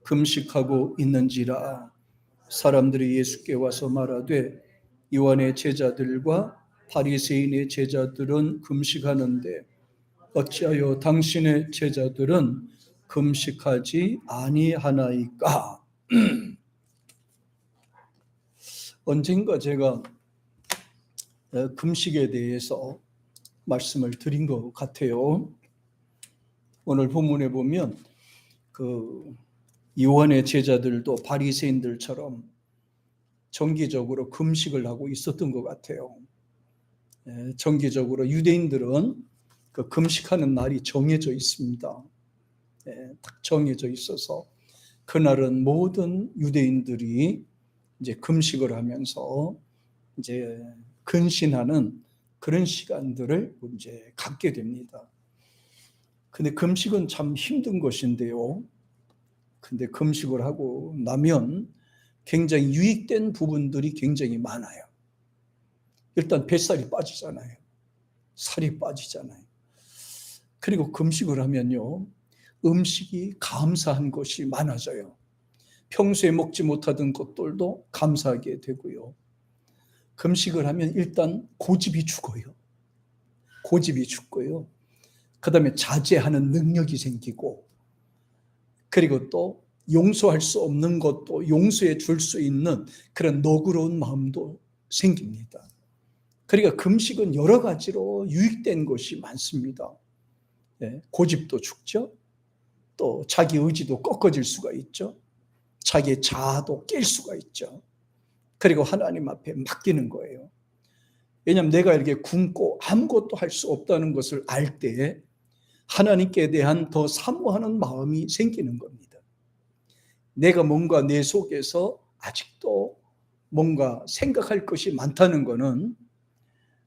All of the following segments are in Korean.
금식하고 있는지라. 사람들이 예수께 와서 말하되 요한의 제자들과 바리새인의 제자들은 금식하는데 어찌하여 당신의 제자들은 금식하지 아니하나이까? 언젠가 제가 금식에 대해서 말씀을 드린 것 같아요. 오늘 본문에 보면 요한의 제자들도 바리새인들처럼 정기적으로 금식을 하고 있었던 것 같아요. 정기적으로 유대인들은 그 금식하는 날이 정해져 있습니다. 딱 정해져 있어서 그날은 모든 유대인들이 이제 금식을 하면서 이제 근신하는 그런 시간들을 이제 갖게 됩니다. 근데 금식은 참 힘든 것인데요. 근데 금식을 하고 나면 굉장히 유익된 부분들이 굉장히 많아요. 일단 뱃살이 빠지잖아요. 살이 빠지잖아요. 그리고 금식을 하면요, 음식이 감사한 것이 많아져요. 평소에 먹지 못하던 것들도 감사하게 되고요. 금식을 하면 일단 고집이 죽어요. 고집이 죽고요. 그 다음에 자제하는 능력이 생기고, 그리고 또 용서할 수 없는 것도 용서해 줄 수 있는 그런 너그러운 마음도 생깁니다. 그러니까 금식은 여러 가지로 유익된 것이 많습니다. 고집도 죽죠. 또 자기 의지도 꺾어질 수가 있죠. 자기의 자아도 깰 수가 있죠. 그리고 하나님 앞에 맡기는 거예요. 왜냐하면 내가 이렇게 굶고 아무것도 할 수 없다는 것을 알 때 하나님께 대한 더 사모하는 마음이 생기는 겁니다. 내가 뭔가 내 속에서 아직도 뭔가 생각할 것이 많다는 것은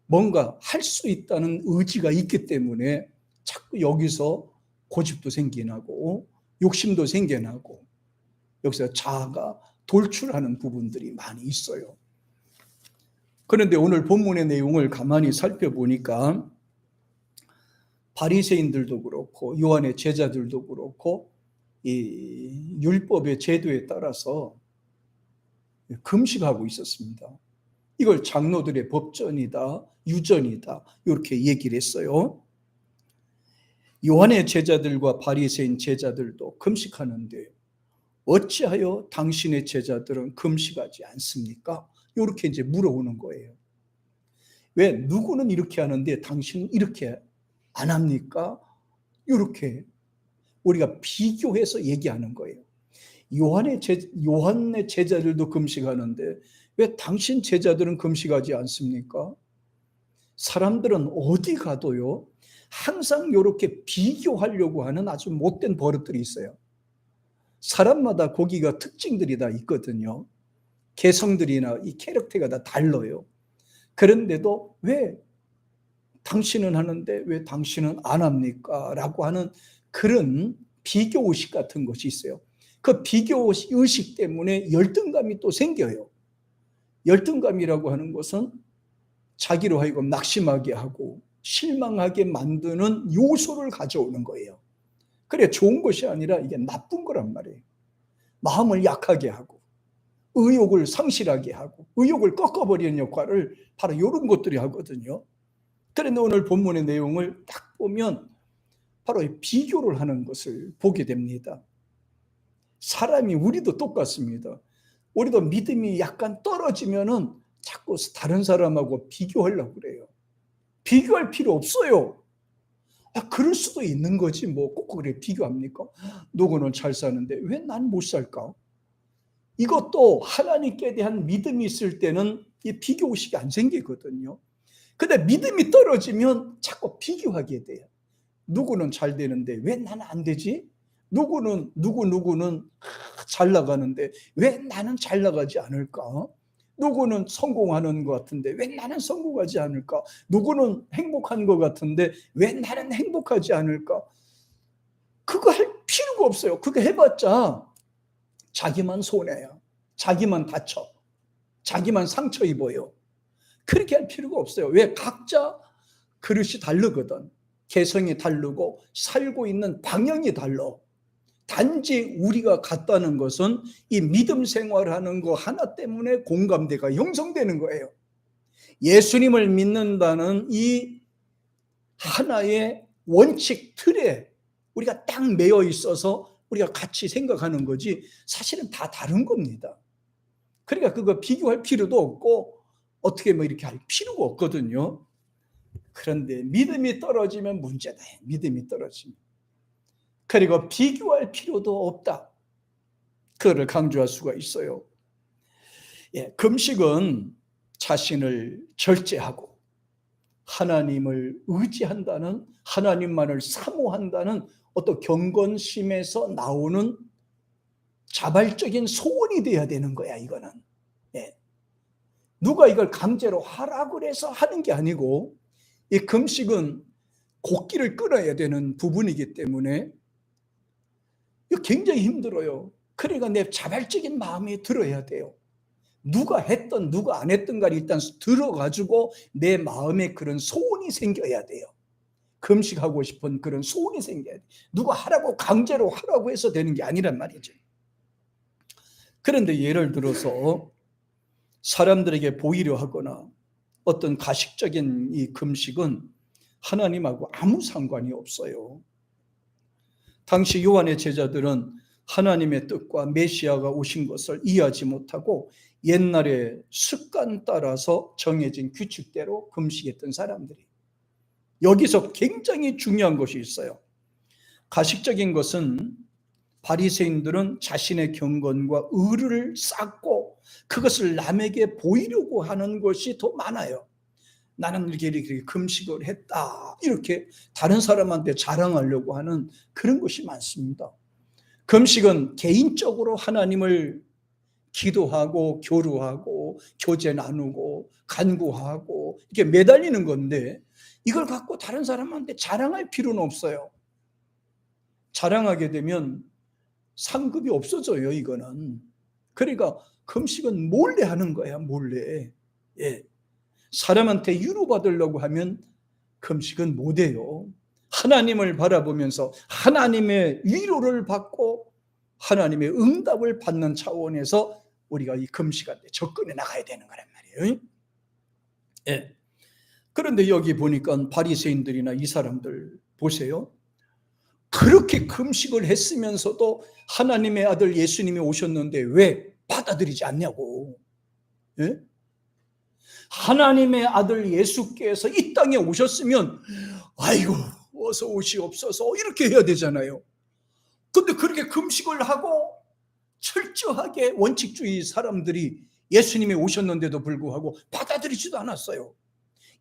뭔가 할 수 있다는 의지가 있기 때문에 자꾸 여기서 고집도 생겨나고 욕심도 생겨나고 여기서 자아가 돌출하는 부분들이 많이 있어요. 그런데 오늘 본문의 내용을 가만히 살펴보니까 바리새인들도 그렇고 요한의 제자들도 그렇고 이 율법의 제도에 따라서 금식하고 있었습니다. 이걸 장로들의 법전이다, 유전이다 이렇게 얘기를 했어요. 요한의 제자들과 바리새인 제자들도 금식하는데 어찌하여 당신의 제자들은 금식하지 않습니까? 이렇게 이제 물어보는 거예요. 왜 누구는 이렇게 하는데 당신은 이렇게 안 합니까? 이렇게 우리가 비교해서 얘기하는 거예요. 요한의 제자들도 금식하는데 왜 당신 제자들은 금식하지 않습니까? 사람들은 어디 가도요, 항상 이렇게 비교하려고 하는 아주 못된 버릇들이 있어요. 사람마다 거기가 특징들이 다 있거든요. 개성들이나 이 캐릭터가 다 달라요. 그런데도 왜 당신은 하는데 왜 당신은 안 합니까? 라고 하는 그런 비교의식 같은 것이 있어요. 그 비교의식 때문에 열등감이 또 생겨요. 열등감이라고 하는 것은 자기로 하여금 낙심하게 하고 실망하게 만드는 요소를 가져오는 거예요. 그래 좋은 것이 아니라 이게 나쁜 거란 말이에요. 마음을 약하게 하고 의욕을 상실하게 하고 의욕을 꺾어버리는 역할을 바로 이런 것들이 하거든요. 그런데 오늘 본문의 내용을 딱 보면 바로 비교를 하는 것을 보게 됩니다. 사람이 우리도 똑같습니다. 우리도 믿음이 약간 떨어지면은 자꾸 다른 사람하고 비교하려고 그래요. 비교할 필요 없어요. 그럴 수도 있는 거지 뭐 꼭 그래 비교합니까? 누구는 잘 사는데 왜 난 못 살까? 이것도 하나님께 대한 믿음이 있을 때는 이 비교의식이 안 생기거든요. 근데 믿음이 떨어지면 자꾸 비교하게 돼요. 누구는 잘 되는데 왜 나는 안 되지? 누구는 잘 나가는데 왜 나는 잘 나가지 않을까? 누구는 성공하는 것 같은데 왜 나는 성공하지 않을까? 누구는 행복한 것 같은데 왜 나는 행복하지 않을까? 그거 할 필요가 없어요. 그거 해봤자 자기만 손해야. 자기만 다쳐. 자기만 상처 입어요. 그렇게 할 필요가 없어요. 왜? 각자 그릇이 다르거든. 개성이 다르고 살고 있는 방향이 달라. 단지 우리가 같다는 것은 이 믿음 생활하는 거 하나 때문에 공감대가 형성되는 거예요. 예수님을 믿는다는 이 하나의 원칙 틀에 우리가 딱 매여 있어서 우리가 같이 생각하는 거지 사실은 다 다른 겁니다. 그러니까 그거 비교할 필요도 없고 어떻게 뭐 이렇게 할 필요가 없거든요. 그런데 믿음이 떨어지면 문제다. 믿음이 떨어지면. 그리고 비교할 필요도 없다. 그거를 강조할 수가 있어요. 금식은 자신을 절제하고 하나님을 의지한다는, 하나님만을 사모한다는 어떤 경건심에서 나오는 자발적인 소원이 돼야 되는 거야, 이거는. 누가 이걸 강제로 하라고 그래서 하는 게 아니고, 이 금식은 곡기를 끊어야 되는 부분이기 때문에 이거 굉장히 힘들어요. 그러니까 내 자발적인 마음이 들어야 돼요. 누가 했던 누가 안 했던 가 일단 들어가지고 내 마음에 그런 소원이 생겨야 돼요. 금식하고 싶은 그런 소원이 생겨야 돼요. 누가 하라고 강제로 하라고 해서 되는 게 아니란 말이죠. 그런데 예를 들어서 사람들에게 보이려 하거나 어떤 가식적인 이 금식은 하나님하고 아무 상관이 없어요. 당시 요한의 제자들은 하나님의 뜻과 메시아가 오신 것을 이해하지 못하고 옛날에 습관 따라서 정해진 규칙대로 금식했던 사람들이. 여기서 굉장히 중요한 것이 있어요. 가식적인 것은 바리새인들은 자신의 경건과 의를 쌓고 그것을 남에게 보이려고 하는 것이 더 많아요. 나는 이렇게 금식을 했다, 이렇게 다른 사람한테 자랑하려고 하는 그런 것이 많습니다. 금식은 개인적으로 하나님을 기도하고 교류하고 교제 나누고 간구하고 이렇게 매달리는 건데, 이걸 갖고 다른 사람한테 자랑할 필요는 없어요. 자랑하게 되면 상급이 없어져요, 이거는. 그러니까 금식은 몰래 하는 거야, 몰래. 사람한테 위로받으려고 하면 금식은 못해요. 하나님을 바라보면서 하나님의 위로를 받고 하나님의 응답을 받는 차원에서 우리가 이 금식한테 접근해 나가야 되는 거란 말이에요. 그런데 여기 보니까 바리새인들이나 이 사람들 보세요. 그렇게 금식을 했으면서도 하나님의 아들 예수님이 오셨는데 왜 받아들이지 않냐고. 하나님의 아들 예수께서 이 땅에 오셨으면 아이고 어서 오시옵소서 이렇게 해야 되잖아요. 근데 그렇게 금식을 하고 철저하게 원칙주의 사람들이 예수님이 오셨는데도 불구하고 받아들이지도 않았어요.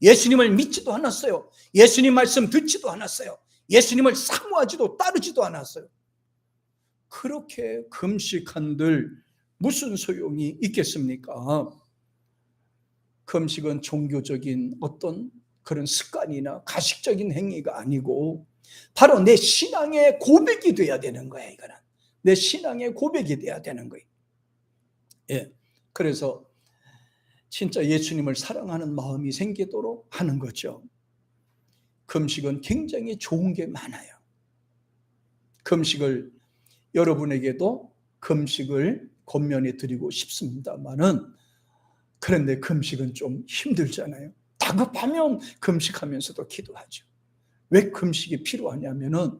예수님을 믿지도 않았어요. 예수님 말씀 듣지도 않았어요. 예수님을 사모하지도 따르지도 않았어요. 그렇게 금식한들 무슨 소용이 있겠습니까? 금식은 종교적인 어떤 그런 습관이나 가식적인 행위가 아니고 바로 내 신앙의 고백이 돼야 되는 거야. 이거는 내 신앙의 고백이 돼야 되는 거예요. 그래서 진짜 예수님을 사랑하는 마음이 생기도록 하는 거죠. 금식은 굉장히 좋은 게 많아요. 금식을 여러분에게도 금식을 권면해 드리고 싶습니다만은, 그런데 금식은 좀 힘들잖아요. 다급하면 금식하면서도 기도하죠. 왜 금식이 필요하냐면은,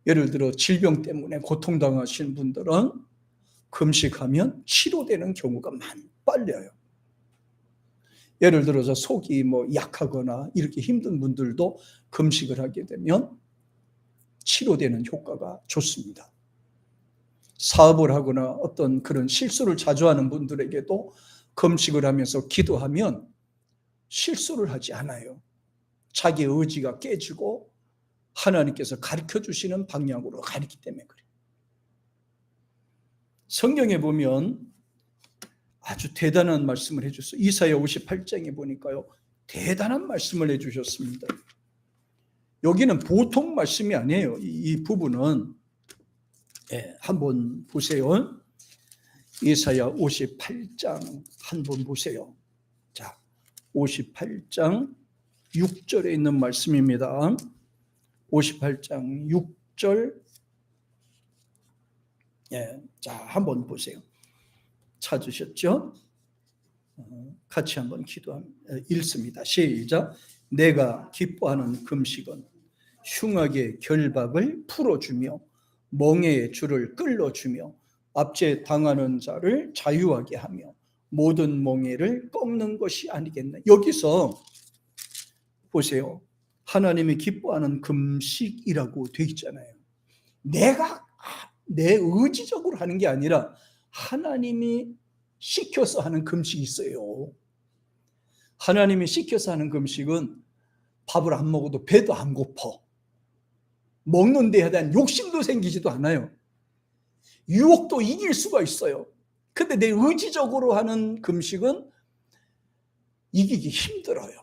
예를 들어 질병 때문에 고통당하신 분들은 금식하면 치료되는 경우가 빨려요. 예를 들어서 속이 약하거나 이렇게 힘든 분들도 금식을 하게 되면 치료되는 효과가 좋습니다. 사업을 하거나 어떤 그런 실수를 자주 하는 분들에게도 금식을 하면서 기도하면 실수를 하지 않아요. 자기 의지가 깨지고 하나님께서 가르쳐 주시는 방향으로 가르치기 때문에 그래요. 성경에 보면 아주 대단한 말씀을 해주셨어요. 이사야 58장에 보니까요, 대단한 말씀을 해주셨습니다. 여기는 보통 말씀이 아니에요. 이 부분은 한번 보세요. 이사야 58장 한번 보세요. 자, 58장 6절에 있는 말씀입니다. 58장 6절 예, 자, 한번 보세요. 찾으셨죠? 같이 한번 읽습니다. 시작. 내가 기뻐하는 금식은 흉악의 결박을 풀어주며 멍에의 줄을 끌어주며 압제 당하는 자를 자유하게 하며 모든 멍에를 꺾는 것이 아니겠나. 여기서 보세요. 하나님이 기뻐하는 금식이라고 되어 있잖아요. 내가 내 의지적으로 하는 게 아니라 하나님이 시켜서 하는 금식이 있어요. 하나님이 시켜서 하는 금식은 밥을 안 먹어도 배도 안 고파. 먹는 데에 대한 욕심도 생기지도 않아요. 유혹도 이길 수가 있어요. 근데 내 의지적으로 하는 금식은 이기기 힘들어요.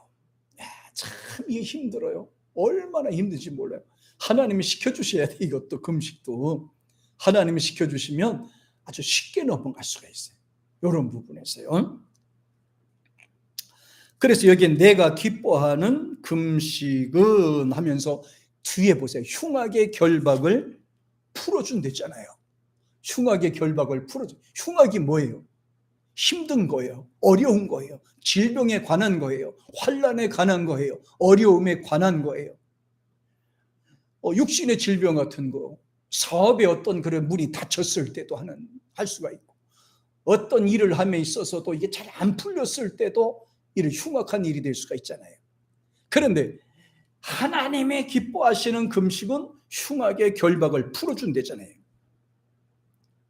참 이게 힘들어요. 얼마나 힘든지 몰라요. 하나님이 시켜주셔야 돼. 이것도 금식도 하나님이 시켜주시면 아주 쉽게 넘어갈 수가 있어요. 이런 부분에서요. 그래서 여기에 내가 기뻐하는 금식은 하면서 뒤에 보세요. 흉악의 결박을 풀어준댔잖아요. 흉악의 결박을 풀어줘. 흉악이 뭐예요? 힘든 거예요. 어려운 거예요. 질병에 관한 거예요. 환난에 관한 거예요. 어려움에 관한 거예요. 육신의 질병 같은 거, 사업에 어떤 그런 문이 닫혔을 때도 할 수가 있고, 어떤 일을 함에 있어서도 이게 잘 안 풀렸을 때도 이런 흉악한 일이 될 수가 있잖아요. 그런데 하나님의 기뻐하시는 금식은 흉악의 결박을 풀어준대잖아요.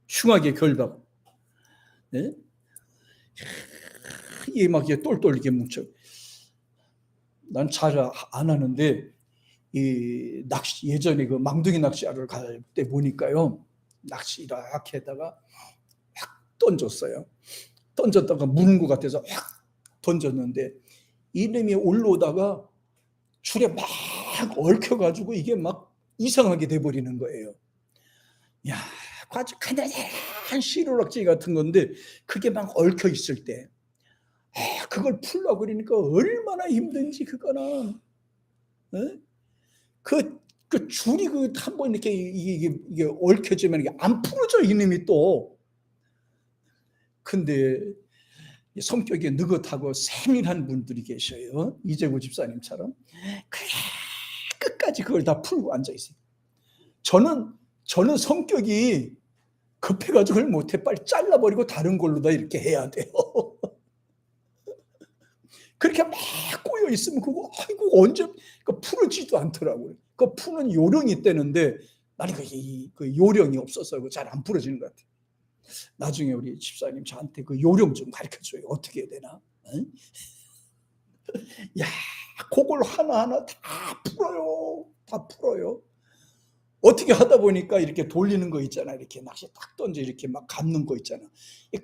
흉악의 결박. 네? 이게 막 이게 똘똘 이렇게 뭉쳐. 난 잘 안 하는데 이 낚시 예전에 그 망둥이 낚시하러 갈 때 보니까요, 낚시 이렇게 했다가 확 던졌어요. 던졌다가 무는 것 같아서 확 던졌는데 이놈이 올라오다가 줄에 막 얽혀가지고 이게 막 이상하게 돼버리는 거예요. 야, 아주 가난한 시루락지 같은 건데 그게 막 얽혀 있을 때 그걸 풀려고 그러니까 얼마나 힘든지 그거는. 그 줄이 한번 이렇게 이게 얽혀지면 이게 안 풀어져 이놈이 또. 근데 성격이 느긋하고 세밀한 분들이 계셔요. 이재구 집사님처럼. 그래 끝까지 그걸 다 풀고 앉아 있어요. 저는 성격이 급해가지고 그걸 못해. 빨리 잘라버리고 다른 걸로 다 이렇게 해야 돼요. 그렇게 막 꼬여 있으면 그거 아이고 언제 풀어지도 않더라고요. 그 푸는 요령이 있다는데 나는 그 요령이 없어서 잘 안 풀어지는 것 같아요. 나중에 우리 집사님 저한테 그 요령 좀 가르쳐줘요. 어떻게 해야 되나? 응? 야, 그걸 하나하나 다 풀어요. 다 풀어요. 어떻게 하다 보니까 이렇게 돌리는 거 있잖아. 이렇게 낚시 딱 던져 이렇게 막 감는 거 있잖아.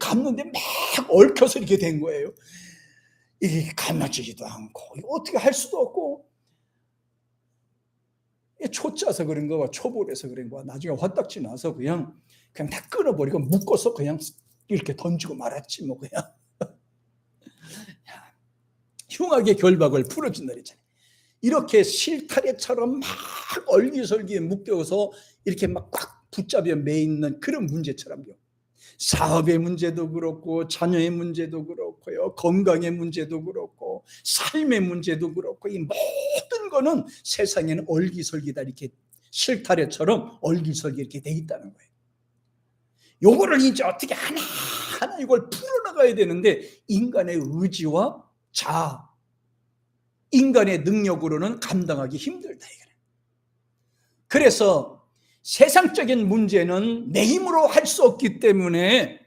감는데 막 얽혀서 이렇게 된 거예요. 이게 감아지지도 않고 어떻게 할 수도 없고, 초짜서 그런 거와 초보라서 그런 거와 나중에 화딱지 나서 그냥 다 끊어버리고 묶어서 그냥 이렇게 던지고 말았지 뭐 그냥. 흉악의 결박을 풀어준다 그랬잖아요. 이렇게 실타래처럼 막 얼기설기에 묶여서 이렇게 막 꽉 붙잡혀 매있는 그런 문제처럼요. 사업의 문제도 그렇고 자녀의 문제도 그렇고요, 건강의 문제도 그렇고 삶의 문제도 그렇고 이 모든 거는 세상에는 얼기설기다 이렇게 실타래처럼 얼기설기 이렇게 돼 있다는 거예요. 요거를 이제 어떻게 하나하나 이걸 풀어나가야 되는데 인간의 의지와 자아, 인간의 능력으로는 감당하기 힘들다 이거예요. 그래서 세상적인 문제는 내 힘으로 할 수 없기 때문에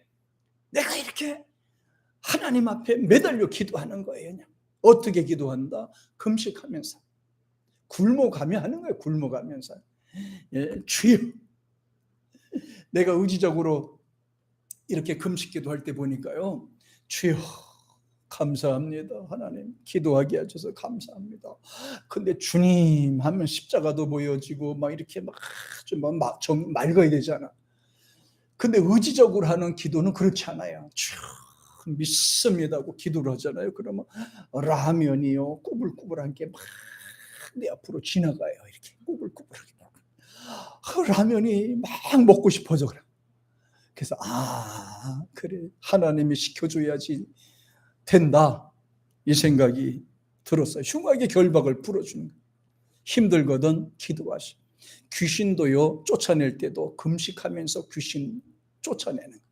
내가 이렇게 하나님 앞에 매달려 기도하는 거예요. 그냥. 어떻게 기도한다? 금식하면서, 굶어가며 하는 거예요. 굶어가면서. 주여, 내가 의지적으로 이렇게 금식 기도할 때 보니까요, 주여 감사합니다. 하나님 기도하게 하셔서 감사합니다. 근데 주님 하면 십자가도 보여지고 막 이렇게 막 좀 맑아야 되잖아. 근데 의지적으로 하는 기도는 그렇지 않아요. 쭉 믿습니다고 기도를 하잖아요. 그러면 라면이요 꾸불꾸불한 게 막 내 앞으로 지나가요. 이렇게 꾸불꾸불하게 라면이 막 먹고 싶어져 그래. 그래서 그래, 하나님이 시켜줘야지 된다, 이 생각이 들었어요. 흉악의 결박을 풀어주는 거예요. 힘들거든 기도하시. 귀신도요, 쫓아낼 때도 금식하면서 귀신 쫓아내는 거예요.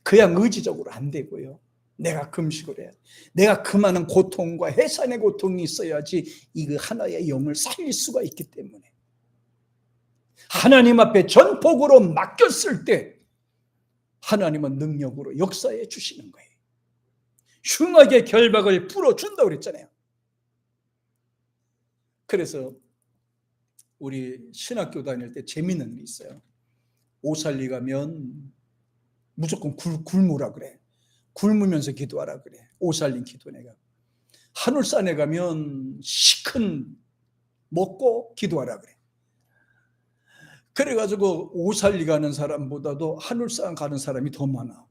그냥 의지적으로 안 되고요. 내가 금식을 해야 돼. 내가 그 많은 고통과 해산의 고통이 있어야지 이거 하나의 영을 살릴 수가 있기 때문에 하나님 앞에 전폭으로 맡겼을 때 하나님은 능력으로 역사해 주시는 거예요. 흉악의 결박을 풀어준다고 그랬잖아요. 그래서 우리 신학교 다닐 때 재밌는 일이 있어요. 오살리 가면 무조건 굶으라 그래. 굶으면서 기도하라 그래. 오살린 기도. 내가 하늘산에 가면 시큰 먹고 기도하라 그래. 그래가지고 오살리 가는 사람보다도 하늘산 가는 사람이 더 많아.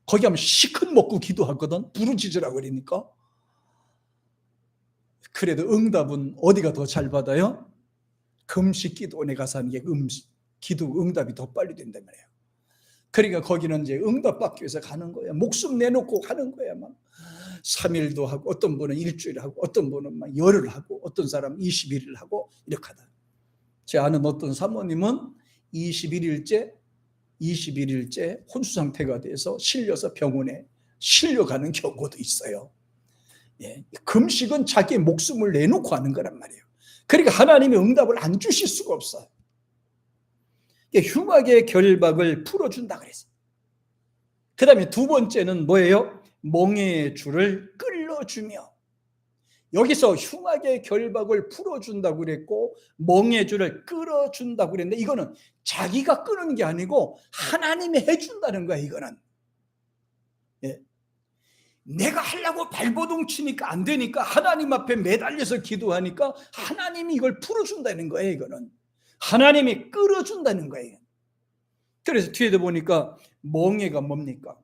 거기 가면 시큰 먹고 기도하거든. 부르짖으라 그러니까. 그래도 응답은 어디가 더 잘 받아요? 금식 기도원에 가서 하는 게 기도 응답이 더 빨리 된단 말이에요. 그러니까 거기는 이제 응답받기 위해서 가는 거야. 목숨 내놓고 가는 거야. 막 3일도 하고, 어떤 분은 일주일 하고, 어떤 분은 막 열흘 하고, 어떤 사람은 21일 하고, 이렇게 하다. 제 아는 어떤 사모님은 21일째 혼수 상태가 돼서 실려서 병원에 실려가는 경우도 있어요. 예, 금식은 자기의 목숨을 내놓고 하는 거란 말이에요. 그러니까 하나님이 응답을 안 주실 수가 없어요. 흉악의 결박을 풀어준다 그랬어요. 그 다음에 두 번째는 뭐예요? 멍에의 줄을 끌어주며. 여기서 흉악의 결박을 풀어준다고 그랬고 멍에의 줄을 끌어준다고 그랬는데 이거는 자기가 끄는 게 아니고 하나님이 해준다는 거야. 이거는 예. 내가 하려고 발버둥 치니까 안 되니까 하나님 앞에 매달려서 기도하니까 하나님이 이걸 풀어준다는 거예요. 이거는 하나님이 끌어준다는 거예요. 그래서 뒤에도 보니까 멍에가 뭡니까?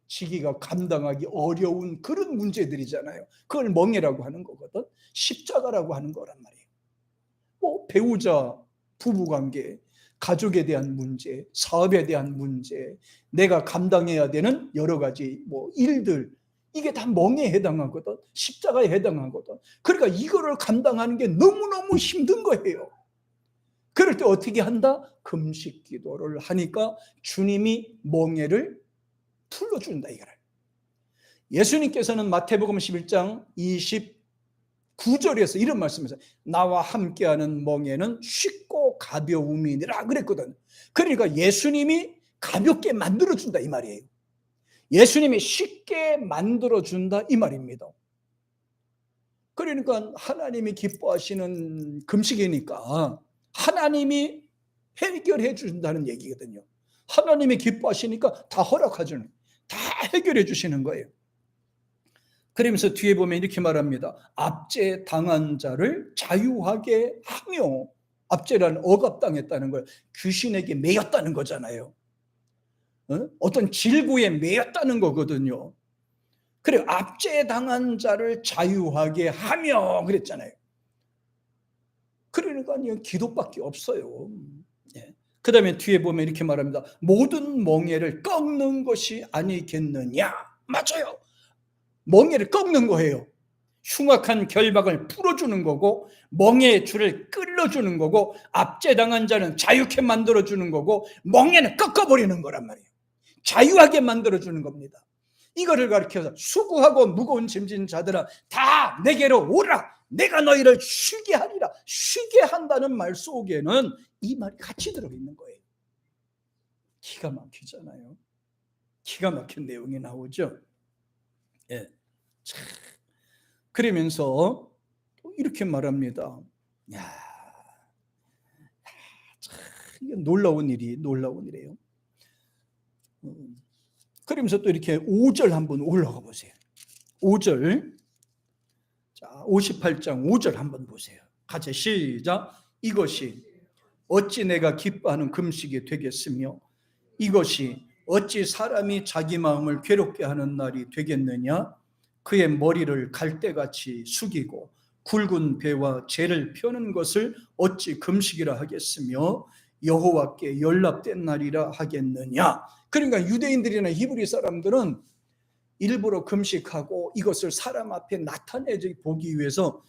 지기가 감당하기 어려운 그런 문제들이잖아요. 그걸 멍에라고 하는 거거든. 십자가라고 하는 거란 말이에요. 뭐 배우자, 부부관계, 가족에 대한 문제, 사업에 대한 문제, 내가 감당해야 되는 여러 가지 뭐 일들, 이게 다 멍에에 해당하거든. 십자가에 해당하거든. 그러니까 이거를 감당하는 게 너무너무 힘든 거예요. 그럴 때 어떻게 한다? 금식 기도를 하니까 주님이 멍에를 풀어준다 이거를. 예수님께서는 마태복음 11장 29절에서 이런 말씀하세요. 나와 함께하는 멍에는 쉽고 가벼움이니라 그랬거든. 그러니까 예수님이 가볍게 만들어준다 이 말이에요. 예수님이 쉽게 만들어준다 이 말입니다. 그러니까 하나님이 기뻐하시는 금식이니까 하나님이 해결해 준다는 얘기거든요. 하나님이 기뻐하시니까 다 허락하주는, 다 해결해 주시는 거예요. 그러면서 뒤에 보면 이렇게 말합니다. 압제 당한 자를 자유하게 하며, 압제라는 억압당했다는 걸 귀신에게 매였다는 거잖아요. 어떤 질고에 매였다는 거거든요. 그래, 압제 당한 자를 자유하게 하며 그랬잖아요. 그러니까 기도밖에 없어요. 예. 그 다음에 뒤에 보면 이렇게 말합니다. 모든 멍에를 꺾는 것이 아니겠느냐. 맞아요. 멍에를 꺾는 거예요. 흉악한 결박을 풀어주는 거고 멍에의 줄을 끌어주는 거고 압제당한 자는 자유케 만들어주는 거고 멍에는 꺾어버리는 거란 말이에요. 자유하게 만들어주는 겁니다. 이거를 가르쳐서 수고하고 무거운 짐진 자들아 다 내게로 오라. 내가 너희를 쉬게 하리라. 쉬게 한다는 말 속에는 이 말이 같이 들어있는 거예요. 기가 막히잖아요. 기가 막힌 내용이 나오죠. 예. 그러면서 이렇게 말합니다. 야, 이게 놀라운 일이에요. 그러면서 또 이렇게 5절 한번 올라가 보세요. 5절. 자, 58장 5절 한번 보세요. 같이 시작. 이것이 어찌 내가 기뻐하는 금식이 되겠으며 이것이 어찌 사람이 자기 마음을 괴롭게 하는 날이 되겠느냐. 그의 머리를 갈대같이 숙이고 굵은 배와 재를 펴는 것을 어찌 금식이라 하겠으며 여호와께 연락된 날이라 하겠느냐. 그러니까 유대인들이나 히브리 사람들은 일부러 금식하고 이것을 사람 앞에 나타내 보기 위해서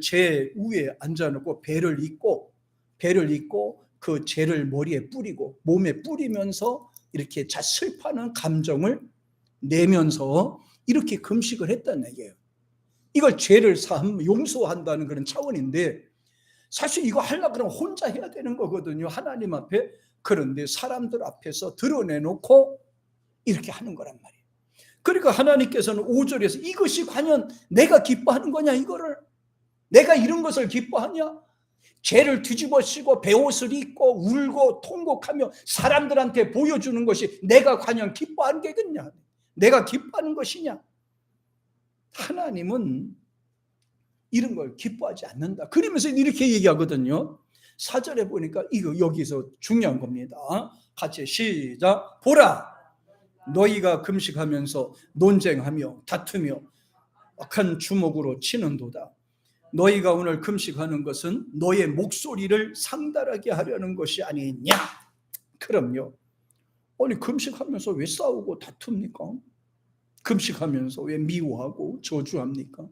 제 위에 앉아놓고 배를 입고 그 재를 머리에 뿌리고 몸에 뿌리면서 이렇게 슬퍼하는 감정을 내면서 이렇게 금식을 했다는 얘기예요. 이걸 죄를 용서한다는 그런 차원인데, 사실 이거 하려고 그러면 혼자 해야 되는 거거든요, 하나님 앞에. 그런데 사람들 앞에서 드러내놓고 이렇게 하는 거란 말이에요. 그러니까 하나님께서는 5절에서 이것이 과연 내가 기뻐하는 거냐, 이거를 내가 이런 것을 기뻐하냐? 죄를 뒤집어쓰고 베옷을 입고 울고 통곡하며 사람들한테 보여주는 것이 내가 과연 기뻐하는 게겠냐? 내가 기뻐하는 것이냐? 하나님은 이런 걸 기뻐하지 않는다. 그러면서 이렇게 얘기하거든요. 4절에 보니까 이거 여기서 중요한 겁니다. 같이 시작. 보라, 너희가 금식하면서 논쟁하며 다투며 악한 주먹으로 치는도다. 너희가 오늘 금식하는 것은 너의 목소리를 상달하게 하려는 것이 아니냐. 그럼요. 아니, 금식하면서 왜 싸우고 다툽니까? 금식하면서 왜 미워하고 저주합니까?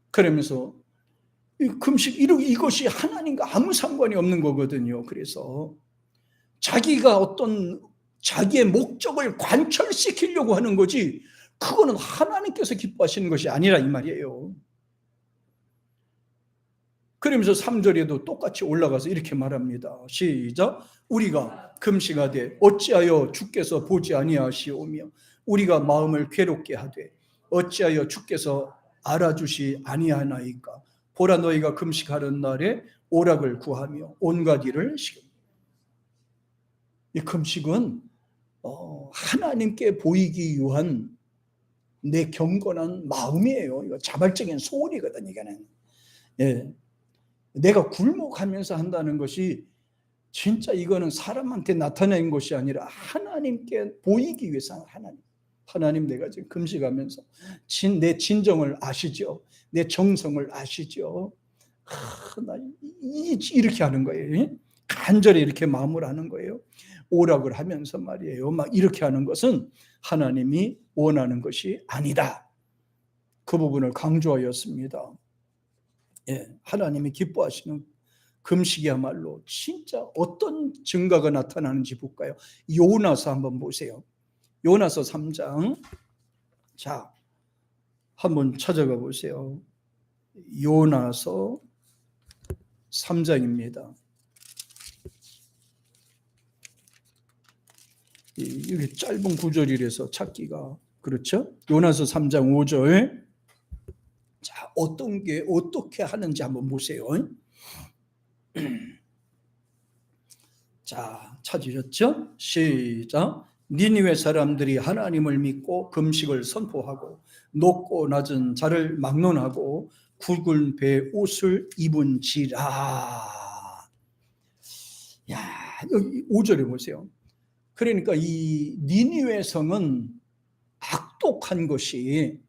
그러면서 금식, 이것이 하나님과 아무 상관이 없는 거거든요. 그래서 자기가 어떤 자기의 목적을 관철시키려고 하는 거지, 그거는 하나님께서 기뻐하시는 것이 아니라 이 말이에요. 그러면서 3절에도 똑같이 올라가서 이렇게 말합니다. 시작. 우리가 금식하되 어찌하여 주께서 보지 아니하시오며 우리가 마음을 괴롭게 하되 어찌하여 주께서 알아주시 아니하나이까. 보라, 너희가 금식하는 날에 오락을 구하며 온갖 일을 시킵니다. 이 금식은 하나님께 보이기 위한 내 경건한 마음이에요. 이거 자발적인 소원이거든, 이거는. 예. 내가 굴복하면서 한다는 것이 진짜 이거는 사람한테 나타낸 것이 아니라 하나님께 보이기 위해서 하나님 내가 지금 금식하면서 내 진정을 아시죠? 내 정성을 아시죠? 나 이렇게 하는 거예요. 간절히 이렇게 마음을 하는 거예요. 오락을 하면서 말이에요. 막 이렇게 하는 것은 하나님이 원하는 것이 아니다. 그 부분을 강조하였습니다. 예, 하나님이 기뻐하시는 금식이야말로 진짜 어떤 증거가 나타나는지 볼까요? 요나서 한번 보세요. 요나서 3장. 자, 한번 찾아가 보세요. 요나서 3장입니다. 이게 짧은 구절이라서 찾기가 그렇죠? 요나서 3장 5절. 자, 어떤 게 어떻게 하는지 한번 보세요. 자, 찾으셨죠? 시작. 니느웨 사람들이 하나님을 믿고 금식을 선포하고 높고 낮은 자를 막론하고 굵은 배 옷을 입은지라. 야, 여기 5절에 보세요. 그러니까 이 니느웨 성은 악독한 것이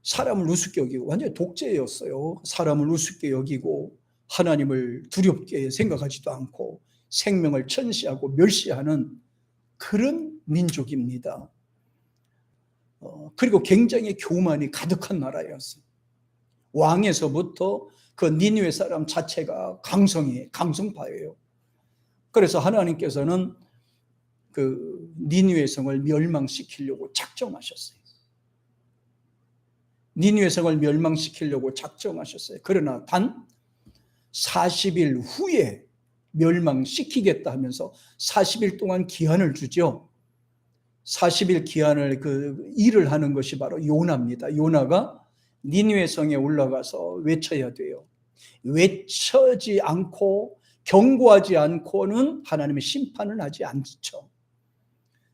사람을 우습게 여기고 완전히 독재였어요. 사람을 우습게 여기고 하나님을 두렵게 생각하지도 않고 생명을 천시하고 멸시하는 그런 민족입니다. 그리고 굉장히 교만이 가득한 나라였어요. 왕에서부터 그 니느웨 사람 자체가 강성파예요. 그래서 하나님께서는 그 니느웨 성을 멸망시키려고 작정하셨어요. 니느웨 성을 멸망시키려고 작정하셨어요. 그러나 단 40일 후에 멸망시키겠다 하면서 40일 동안 기한을 주죠. 40일 기한을 그 일을 하는 것이 바로 요나입니다. 요나가 니느웨 성에 올라가서 외쳐야 돼요. 외쳐지 않고 경고하지 않고는 하나님의 심판을 하지 않죠.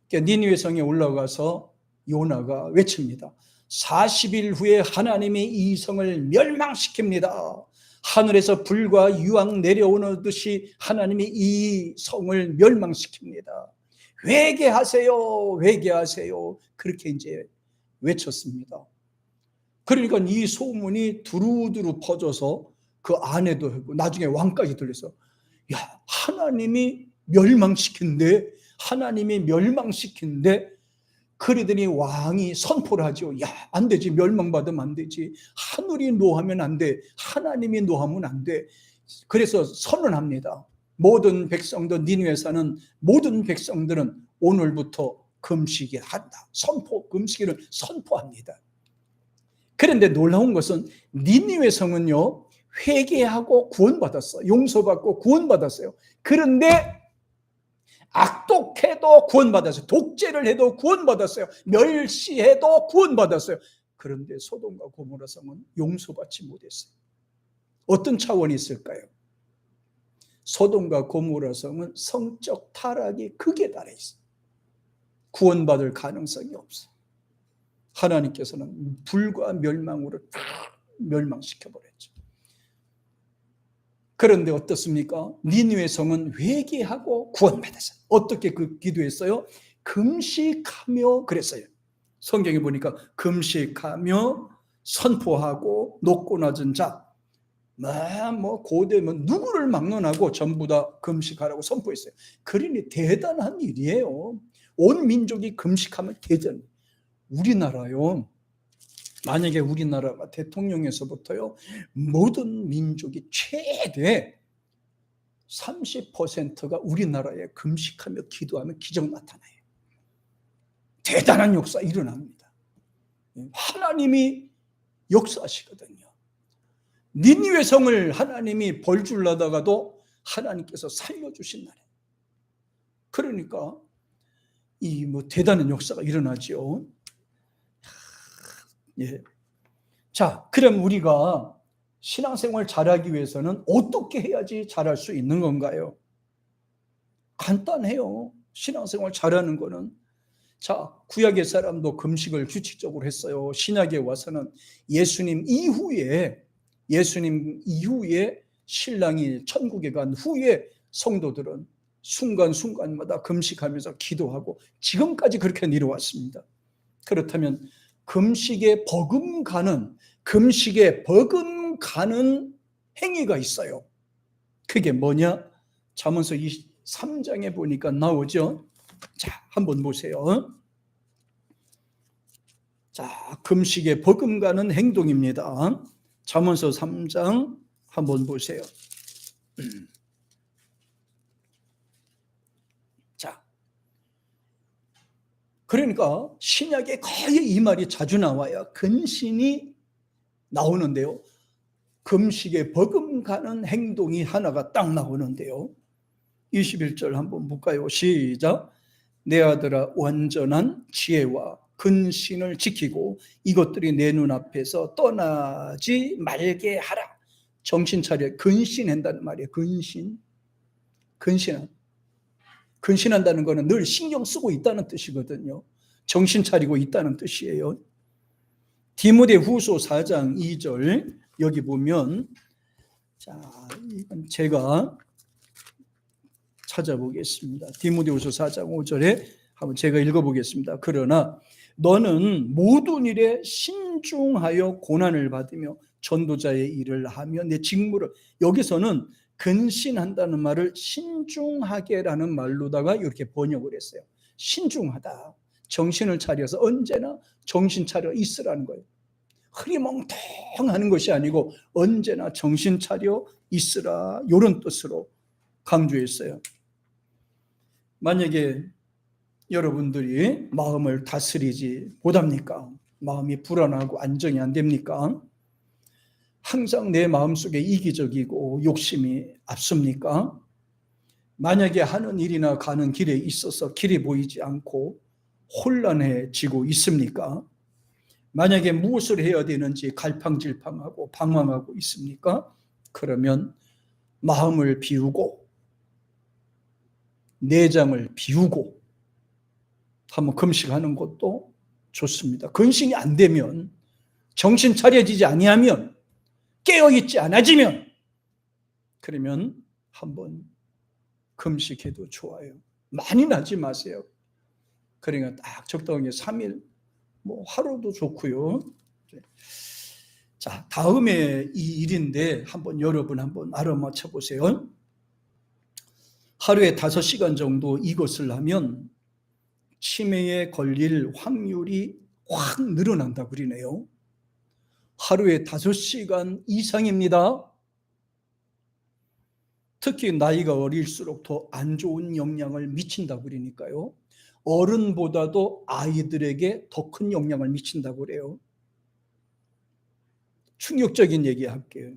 그러니까 니느웨 성에 올라가서 요나가 외칩니다. 40일 후에 하나님이 이 성을 멸망시킵니다. 하늘에서 불과 유황 내려오듯이 하나님이 이 성을 멸망시킵니다. 회개하세요, 회개하세요. 그렇게 이제 외쳤습니다. 그러니까 이 소문이 두루두루 퍼져서 그 안에도 하고 나중에 왕까지 들려서 야, 하나님이 멸망시킨데 그러더니 왕이 선포를 하죠. 야, 안 되지. 멸망받으면 안 되지. 하늘이 노하면 안 돼. 하나님이 노하면 안 돼. 그래서 선언합니다. 모든 백성들, 니느웨에 사는 모든 백성들은 오늘부터 금식을 한다. 금식을 선포합니다. 그런데 놀라운 것은 니느웨 성은요, 회개하고 구원받았어. 용서받고 구원받았어요. 그런데 악독해도 구원받았어요. 독재를 해도 구원받았어요. 멸시해도 구원받았어요. 그런데 소돔과 고모라 성은 용서받지 못했어요. 어떤 차원이 있을까요? 소돔과 고모라 성은 성적 타락이 극에 달해 있어요. 구원받을 가능성이 없어요. 하나님께서는 불과 멸망으로 다 멸망시켜버렸죠. 그런데 어떻습니까? 니느웨 성은 회개하고 구원받았어요. 어떻게 기도했어요? 금식하며 그랬어요. 성경에 보니까 금식하며 선포하고 높고 낮은 자, 고대 누구를 막론하고 전부 다 금식하라고 선포했어요. 그러니 대단한 일이에요. 온 민족이 금식하면 대단. 우리나라요. 만약에 우리나라가 대통령에서부터요, 모든 민족이 최대 30%가 우리나라에 금식하며 기도하며 기적 나타나요. 대단한 역사 일어납니다. 하나님이 역사하시거든요. 니느웨 성을 하나님이 벌 주려다가도 하나님께서 살려주신 날에. 그러니까 대단한 역사가 일어나죠. 예. 자, 그럼 우리가 신앙생활 잘하기 위해서는 어떻게 해야지 잘할 수 있는 건가요? 간단해요. 신앙생활 잘하는 거는. 자, 구약의 사람도 금식을 규칙적으로 했어요. 신약에 와서는 예수님 이후에 신랑이 천국에 간 후에 성도들은 순간순간마다 금식하면서 기도하고 지금까지 그렇게 내려왔습니다. 그렇다면 금식에 버금가는 행위가 있어요. 그게 뭐냐? 잠언서 23장에 보니까 나오죠. 자, 한번 보세요. 자, 금식에 버금가는 행동입니다. 잠언서 3장 한번 보세요. 자, 그러니까 신약에 거의 이 말이 자주 나와요. 근신이 나오는데요. 금식에 버금가는 행동이 하나가 딱 나오는데요. 21절 한번 볼까요? 시작. 내 아들아, 완전한 지혜와 근신을 지키고 이것들이 내 눈앞에서 떠나지 말게 하라. 정신 차려. 근신한다는 말이에요. 근신한다는 것은 늘 신경 쓰고 있다는 뜻이거든요. 정신 차리고 있다는 뜻이에요. 디모데후서 4장 2절 여기 보면, 자, 이건 제가 찾아보겠습니다. 디모데후서 4장 5절에 한번 제가 읽어보겠습니다. 그러나 너는 모든 일에 신중하여 고난을 받으며 전도자의 일을 하며 내 직무를, 여기서는 근신한다는 말을 신중하게라는 말로다가 이렇게 번역을 했어요. 신중하다. 정신을 차려서 언제나 정신 차려 있으라는 거예요. 흐리멍텅하는 것이 아니고 언제나 정신 차려 있으라, 이런 뜻으로 강조했어요. 만약에 여러분들이 마음을 다스리지 못합니까? 마음이 불안하고 안정이 안 됩니까? 항상 내 마음속에 이기적이고 욕심이 앞섭니까? 만약에 하는 일이나 가는 길에 있어서 길이 보이지 않고 혼란해지고 있습니까? 만약에 무엇을 해야 되는지 갈팡질팡하고 방황하고 있습니까? 그러면 마음을 비우고 내장을 비우고 한번 금식하는 것도 좋습니다. 근신이 안 되면, 정신 차려지지 아니하면, 깨어있지 않아지면, 그러면 한번 금식해도 좋아요. 많이는 하지 마세요. 그러니까 딱 적당하게 3일, 하루도 좋고요. 자, 다음에 이 일인데 여러분 한번 알아맞혀 보세요. 하루에 5시간 정도 이것을 하면 치매에 걸릴 확률이 확 늘어난다고 그러네요. 하루에 5시간 이상입니다. 특히 나이가 어릴수록 더 안 좋은 영향을 미친다고 그러니까요. 어른보다도 아이들에게 더 큰 영향을 미친다고 그래요. 충격적인 얘기 할게요.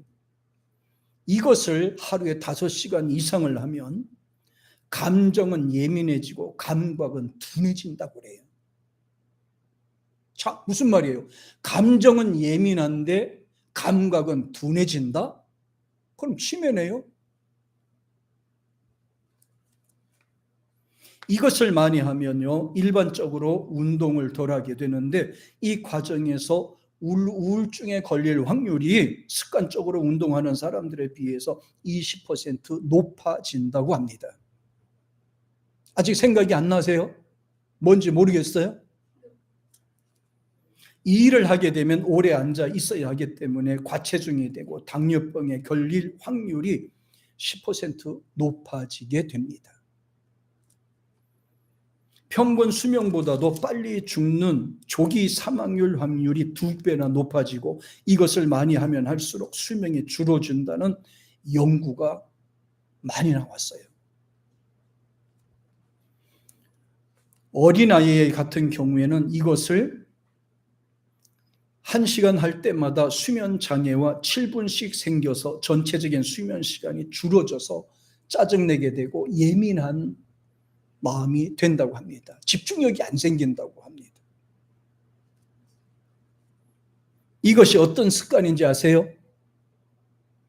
이것을 하루에 5시간 이상을 하면 감정은 예민해지고 감각은 둔해진다고 그래요. 자, 무슨 말이에요? 감정은 예민한데 감각은 둔해진다? 그럼 치매네요. 이것을 많이 하면요, 일반적으로 운동을 덜 하게 되는데 이 과정에서 우울증에 걸릴 확률이 습관적으로 운동하는 사람들에 비해서 20% 높아진다고 합니다. 아직 생각이 안 나세요? 뭔지 모르겠어요? 이 일을 하게 되면 오래 앉아 있어야 하기 때문에 과체중이 되고 당뇨병에 걸릴 확률이 10% 높아지게 됩니다. 평균 수명보다도 빨리 죽는 조기 사망률 확률이 2배나 높아지고 이것을 많이 하면 할수록 수명이 줄어든다는 연구가 많이 나왔어요. 어린아이 같은 경우에는 이것을 1시간 할 때마다 수면 장애와 7분씩 생겨서 전체적인 수면 시간이 줄어져서 짜증내게 되고 예민한 마음이 된다고 합니다. 집중력이 안 생긴다고 합니다. 이것이 어떤 습관인지 아세요?